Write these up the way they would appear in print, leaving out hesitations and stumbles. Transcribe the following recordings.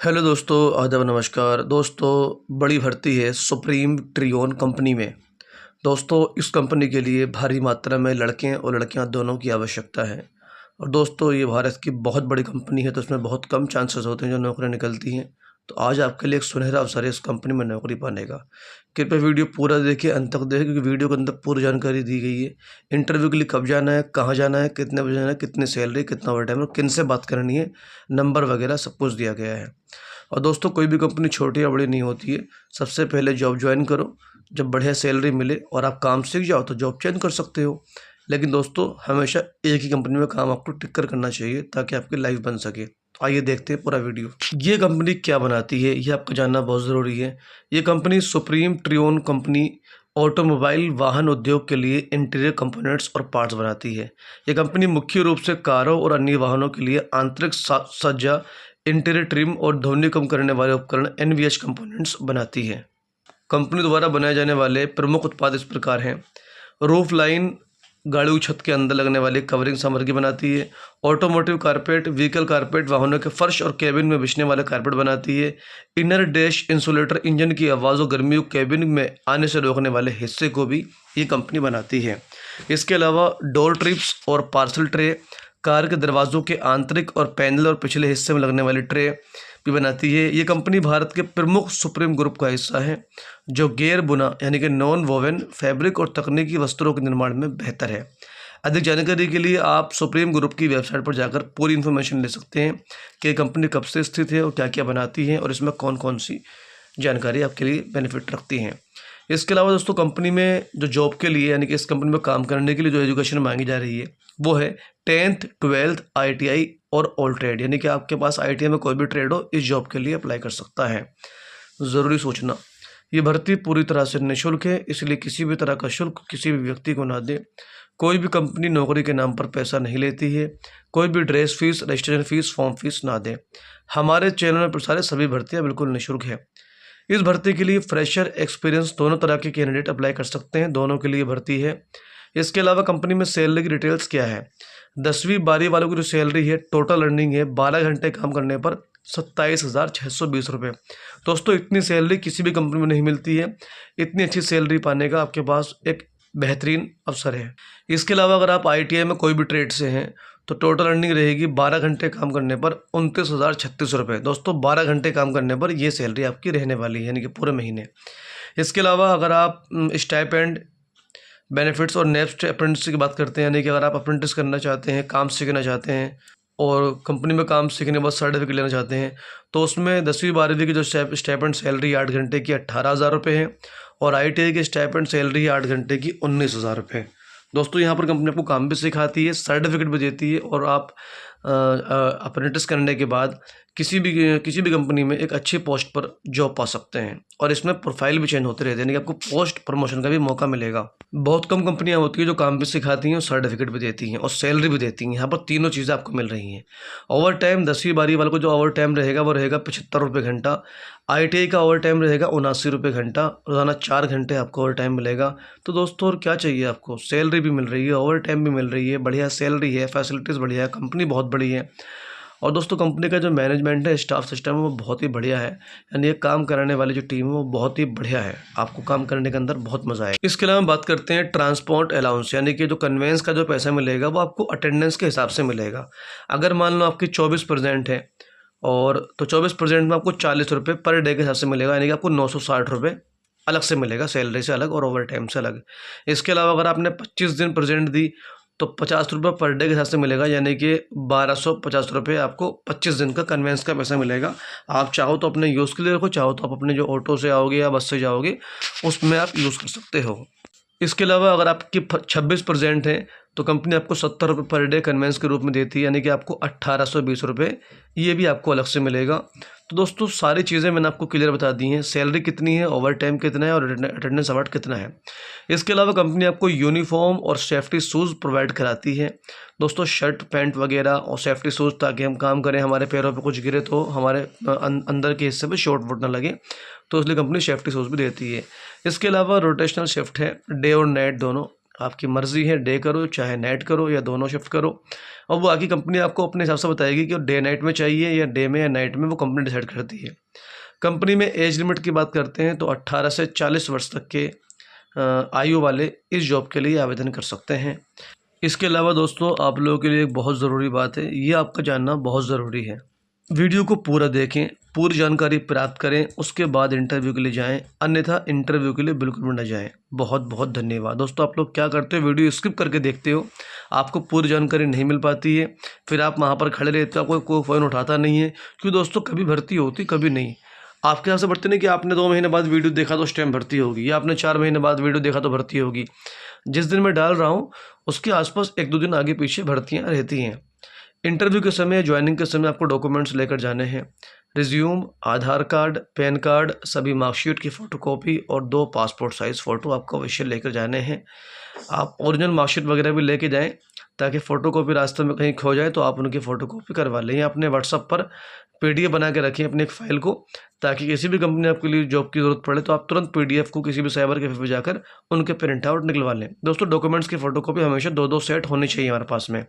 Hello दोस्तों, आदाब, नमस्कार दोस्तों। बड़ी भर्ती है सुप्रीम ट्रियोन कंपनी में। दोस्तों, इस कंपनी के लिए भारी मात्रा में लड़के और लड़कियां दोनों की आवश्यकता है। और दोस्तों, ये भारत की बहुत बड़ी कंपनी है, तो इसमें बहुत कम चांसेस होते हैं जो नौकरियां निकलती हैं। तो आज आपके लिए एक सुनहरा अवसर है इस कंपनी में नौकरी पाने का। कृपया वीडियो पूरा देखिए, अंत तक देखिए, क्योंकि वीडियो के अंदर पूरी जानकारी दी गई है। इंटरव्यू के लिए कब जाना है, कहाँ जाना है, कितने बजे जाना है, कितनी सैलरी, कितना ओवर टाइम और किन से बात करनी है, नंबर वगैरह सब कुछ दिया गया है। और दोस्तों, कोई भी कंपनी छोटी या बड़ी नहीं होती है। सबसे पहले जॉब ज्वाइन करो, जब बढ़िया सैलरी मिले और आप काम सीख जाओ तो जॉब चेंज कर सकते हो। लेकिन दोस्तों, हमेशा एक ही कंपनी में काम आपको टिक कर करना चाहिए ताकि आपकी लाइफ बन सके। तो आइए देखते हैं पूरा वीडियो। ये कंपनी क्या बनाती है, ये आपको जानना बहुत ज़रूरी है। ये company supreme Trion company automobile वाहन उद्योग के लिए इंटीरियर कंपोनेंट्स और पार्ट्स बनाती है। ये कंपनी मुख्य रूप से कारों और अन्य वाहनों के लिए आंतरिक सज्जा, इंटीरियर ट्रिम और ध्वनि कम करने वाले उपकरण एनवीएच कंपोनेंट्स बनाती है। कंपनी द्वारा बनाए जाने वाले प्रमुख उत्पाद इस प्रकार हैं। रूफ लाइन, गाड़ी की छत के अंदर लगने वाली कवरिंग सामग्री बनाती है। ऑटोमोटिव कारपेट, व्हीकल कारपेट, वाहनों के फर्श और कैबिन में बिछने वाले कारपेट बनाती है। इनर डैश इंसुलेटर, इंजन की आवाज़ और गर्मी को कैबिन में आने से रोकने वाले हिस्से को भी ये कंपनी बनाती है। इसके अलावा डोर ट्रिप्स और पार्सल ट्रे, कार के दरवाजों के आंतरिक और पैनल और पिछले हिस्से में लगने वाली ट्रे भी बनाती है। ये कंपनी भारत के प्रमुख सुप्रीम ग्रुप का हिस्सा है, जो गैर बुना यानी कि नॉन वोवेन फैब्रिक और तकनीकी वस्त्रों के निर्माण में बेहतर है। अधिक जानकारी के लिए आप सुप्रीम ग्रुप की वेबसाइट पर जाकर पूरी इन्फॉर्मेशन ले सकते हैं कि कंपनी कब से स्थित है और क्या क्या बनाती है और इसमें कौन कौन सी जानकारी आपके लिए बेनिफिट रखती हैं। इसके अलावा दोस्तों, कंपनी में जो जॉब के लिए यानी कि इस कंपनी में काम करने के लिए जो एजुकेशन मांगी जा रही है वो है 10th 12th ITI और ऑल ट्रेड, यानी कि आपके पास ITI में कोई भी ट्रेड हो इस जॉब के लिए अप्लाई कर सकता है। ज़रूरी सूचना, ये भर्ती पूरी तरह से निःशुल्क है, इसलिए किसी भी तरह का शुल्क किसी भी व्यक्ति को ना दें। कोई भी कंपनी नौकरी के नाम पर पैसा नहीं लेती है। कोई भी dress fees, registration fees, form fees ना दें। हमारे चैनल में प्रसारित सभी भर्तियाँ बिल्कुल निःशुल्क है। इस भर्ती के लिए फ्रेशर, एक्सपीरियंस दोनों तरह के कैंडिडेट अप्लाई कर सकते हैं, दोनों के लिए भर्ती है। इसके अलावा कंपनी में सैलरी की डिटेल्स क्या है। 10वीं 12वीं वालों की जो सैलरी है, टोटल अर्निंग है 12 घंटे काम करने पर 27,620 रुपये। दोस्तों, इतनी सैलरी किसी भी कंपनी में नहीं मिलती है। इतनी अच्छी सैलरी पाने का आपके पास एक बेहतरीन अवसर है। इसके अलावा अगर आप ITI में कोई भी ट्रेड से हैं तो टोटल अर्निंग रहेगी 12 घंटे काम करने पर 29,036 रुपये। दोस्तों, 12 घंटे काम करने पर ये सैलरी आपकी रहने वाली है, यानी कि पूरे महीने। इसके अलावा अगर आप स्टाइपेंड, बेनिफिट्स और नेक्स्ट अप्रेंटिस की बात करते हैं, यानी कि अगर आप अप्रेंटिस करना चाहते हैं, काम सीखना चाहते हैं और कंपनी में काम सीखने के बाद सर्टिफिकेट लेना चाहते हैं, तो उसमें 10वीं 12वीं की जो स्टाइपेंड सैलरी 8 घंटे की 18,000 रुपये है और ITI की स्टाइपेंड सैलरी 8 घंटे की 19,000 रुपये। दोस्तों, यहाँ पर कंपनी आपको काम भी सिखाती है, सर्टिफिकेट भी देती है और आप अप्रेंटिस करने के बाद किसी भी कंपनी में एक अच्छी पोस्ट पर जॉब पा सकते हैं। और इसमें प्रोफाइल भी चेंज होते रहते हैं, यानी कि आपको पोस्ट प्रमोशन का भी मौका मिलेगा। बहुत कम कंपनियां होती हैं जो काम भी सिखाती हैं और सर्टिफिकेट भी देती हैं और सैलरी भी देती हैं। यहाँ पर तीनों चीज़ें आपको मिल रही हैं। ओवर टाइम 10वीं 12वीं वाले को जो ओवर टाइम रहेगा वो रहेगा 75 रुपये घंटा। ITI का ओवर टाइम रहेगा 79 रुपये घंटा। रोज़ाना 4 घंटे आपको ओवर टाइम मिलेगा। तो दोस्तों, और क्या चाहिए आपको, सैलरी भी मिल रही है, ओवर टाइम भी मिल रही है, बढ़िया सैलरी है, फैसिलिटीज़ बढ़िया है, कंपनी बहुत बड़ी है। और दोस्तों, कंपनी का जो मैनेजमेंट है, स्टाफ सिस्टम है, वो बहुत ही बढ़िया है। यानी ये काम कराने वाली जो टीम है वो बहुत ही बढ़िया है, आपको काम करने के अंदर बहुत मज़ा आएगा। इसके अलावा हम बात करते हैं ट्रांसपोर्ट अलाउंस, यानी कि जो कन्वेंस का जो पैसा मिलेगा वो आपको अटेंडेंस के हिसाब से मिलेगा। अगर मान लो आपकी 24% है और तो 24% में आपको 40 रुपये पर डे के हिसाब से मिलेगा, यानी कि आपको 960 रुपये अलग से मिलेगा, सैलरी से अलग और ओवर टाइम से अलग। इसके अलावा अगर आपने 25 दिन प्रेजेंट दी तो 50 रुपये पर डे के हिसाब से मिलेगा, यानी कि 1250 रुपये आपको 25 दिन का कन्वेंस का पैसा मिलेगा। आप चाहो तो अपने यूज़ के लिए रखो, चाहो तो आप अपने जो ऑटो से आओगे या बस से जाओगे उसमें आप यूज़ कर सकते हो। इसके अलावा अगर आपकी 26% है तो कंपनी आपको 70 रुपये पर डे कन्वेंस के रूप में देती है, यानी कि आपको 1820 रुपये ये भी आपको अलग से मिलेगा। तो दोस्तों, सारी चीज़ें मैंने आपको क्लियर बता दी हैं, सैलरी कितनी है, ओवर टाइम कितना है और अटेंडेंस अवार्ड कितना है। इसके अलावा कंपनी आपको यूनिफॉर्म और सेफ्टी शूज़ प्रोवाइड कराती है। दोस्तों, शर्ट पैंट वगैरह और सेफ्टी शूज़, ताकि हम काम करें, हमारे पैरों पे कुछ गिरे तो हमारे अंदर के हिस्से पे चोट वोट ना लगे, तो इसलिए कंपनी सेफ्टी शूज़ भी देती है। इसके अलावा रोटेशनल शिफ्ट है, डे और नाइट दोनों। आपकी मर्ज़ी है, डे करो चाहे नाइट करो या दोनों शिफ्ट करो, और वो आगे कंपनी आपको अपने हिसाब से बताएगी कि डे नाइट में चाहिए या डे में या नाइट में, वो कंपनी डिसाइड करती है। कंपनी में एज लिमिट की बात करते हैं तो 18 से 40 वर्ष तक के आयु वाले इस जॉब के लिए आवेदन कर सकते हैं। इसके अलावा दोस्तों आप लोगों के लिए एक बहुत ज़रूरी बात है, ये आपका जानना बहुत ज़रूरी है। वीडियो को पूरा देखें, पूरी जानकारी प्राप्त करें, उसके बाद इंटरव्यू के लिए जाएं, अन्यथा इंटरव्यू के लिए बिल्कुल भी ना जाएं। बहुत बहुत धन्यवाद। दोस्तों आप लोग क्या करते हो, वीडियो स्किप करके देखते हो, आपको पूरी जानकारी नहीं मिल पाती है, फिर आप वहाँ पर खड़े रहते हो, आपको कोई फ़ोन उठाता नहीं है, क्योंकि दोस्तों कभी भर्ती होती कभी नहीं। आपके यहाँ से भर्ती नहीं कि आपने 2 महीने बाद वीडियो देखा तो उस टाइम भर्ती होगी, या आपने 4 महीने बाद वीडियो देखा तो भर्ती होगी। जिस दिन मैं डाल रहा हूँ उसके आसपास 1-2 दिन आगे पीछे भर्तियाँ रहती हैं। इंटरव्यू के समय, ज्वाइनिंग के समय आपको डॉक्यूमेंट्स लेकर जाने हैं। रिज्यूम, आधार कार्ड, पैन कार्ड, सभी मार्कशीट की फ़ोटोकॉपी और 2 पासपोर्ट साइज़ फ़ोटो आपको अवश्य लेकर जाने हैं। आप ओरिजिनल मार्कशीट वगैरह भी लेके जाएँ, ताकि फ़ोटोकॉपी रास्ते में कहीं खो जाए तो आप उनकी फ़ोटोकॉपी करवा लें, या अपने व्हाट्सएप पर पीडीएफ बना के रखें अपनी एक फ़ाइल को, ताकि किसी भी कंपनी आपके लिए जॉब की ज़रूरत पड़े तो आप तुरंत पीडीएफ को किसी भी साइबर कैफ़े पे जाकर उनके प्रिंट आउट निकलवा लें। दोस्तों डॉक्यूमेंट्स की फ़ोटोकॉपी हमेशा 2-2 सेट होनी चाहिए हमारे पास में।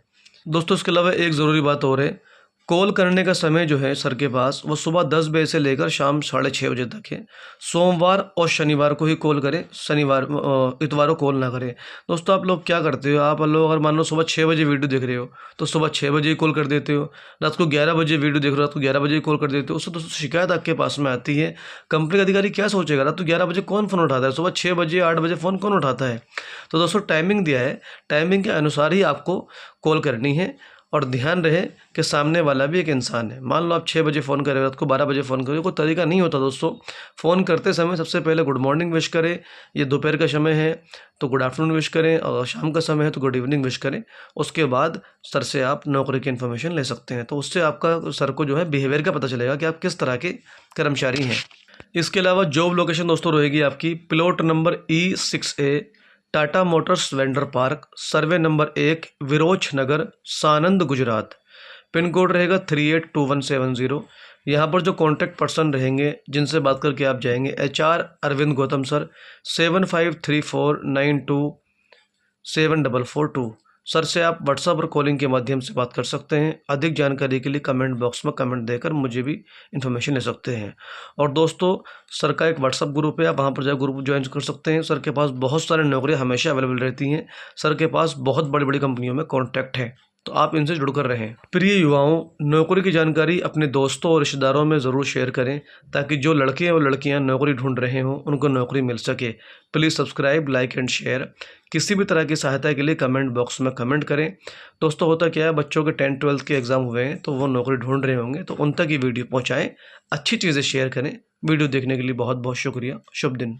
दोस्तों इसके अलावा एक ज़रूरी बात और है, कॉल करने का समय जो है सर के पास, वो सुबह 10 बजे से लेकर शाम 6:30 बजे तक है। सोमवार और शनिवार को ही कॉल करें, इतवार को कॉल ना करें। दोस्तों आप लोग क्या करते हो, आप लोग अगर मान लो सुबह 6 बजे वीडियो देख रहे हो तो सुबह 6 बजे ही कॉल कर देते हो, रात को 11 बजे वीडियो देख रहे हो रात को 11 बजे ही कॉल कर देते हो। उससे दोस्तों शिकायत आपके पास में आती है, कंपनी का अधिकारी क्या सोचेगा, रात को 11 बजे कौन फ़ोन उठाता है, सुबह 6 बजे 8 बजे फ़ोन कौन उठाता है। तो दोस्तों टाइमिंग दिया है, टाइमिंग के अनुसार ही आपको कॉल करनी है, और ध्यान रहे कि सामने वाला भी एक इंसान है। मान लो आप 6 बजे फ़ोन कर रहे हो, रात को 12 बजे फ़ोन कर रहे हो, कोई तरीका नहीं होता दोस्तों। फ़ोन करते समय सबसे पहले गुड मॉर्निंग विश करें, ये दोपहर का समय है तो गुड आफ्टरनून विश करें, और शाम का समय है तो गुड इवनिंग विश करें। उसके बाद सर से आप नौकरी की इन्फॉर्मेशन ले सकते हैं, तो उससे आपका सर को जो है बिहेवियर का पता चलेगा कि आप किस तरह के कर्मचारी हैं। इसके अलावा जॉब लोकेशन दोस्तों रहेगी आपकी plot number E6A, Tata Motors vendor park, survey number 1, विरोच नगर, सानंद, गुजरात। पिन कोड रहेगा 382170। यहाँ पर जो कॉन्टैक्ट पर्सन रहेंगे जिनसे बात करके आप जाएंगे, HR Arvind Gautam sir, 7534927442। Sir से आप व्हाट्सएप और कॉलिंग के माध्यम से बात कर सकते हैं। अधिक जानकारी के लिए कमेंट बॉक्स में कमेंट देकर मुझे भी इन्फॉर्मेशन ले सकते हैं। और दोस्तों सर का एक व्हाट्सएप ग्रुप है, आप वहाँ पर जाकर ग्रुप ज्वाइन कर सकते हैं। सर के पास बहुत सारे नौकरियाँ हमेशा अवेलेबल रहती हैं। सर के पास बहुत बड़ी बड़ी कंपनियों में कॉन्टैक्ट है, तो आप इनसे जुड़कर रहें। प्रिय युवाओं, नौकरी की जानकारी अपने दोस्तों और रिश्तेदारों में ज़रूर शेयर करें, ताकि जो लड़के और लड़कियां नौकरी ढूंढ रहे हों उनको नौकरी मिल सके। Please subscribe, like and share. किसी भी तरह की सहायता के लिए कमेंट बॉक्स में कमेंट करें। दोस्तों होता क्या है, बच्चों के 10th-12th के एग्ज़ाम हुए हैं तो वो नौकरी ढूंढ रहे होंगे, तो उन तक ये वीडियो पहुँचाएँ, अच्छी चीज़ें शेयर करें। वीडियो देखने के लिए बहुत बहुत शुक्रिया। शुभ दिन।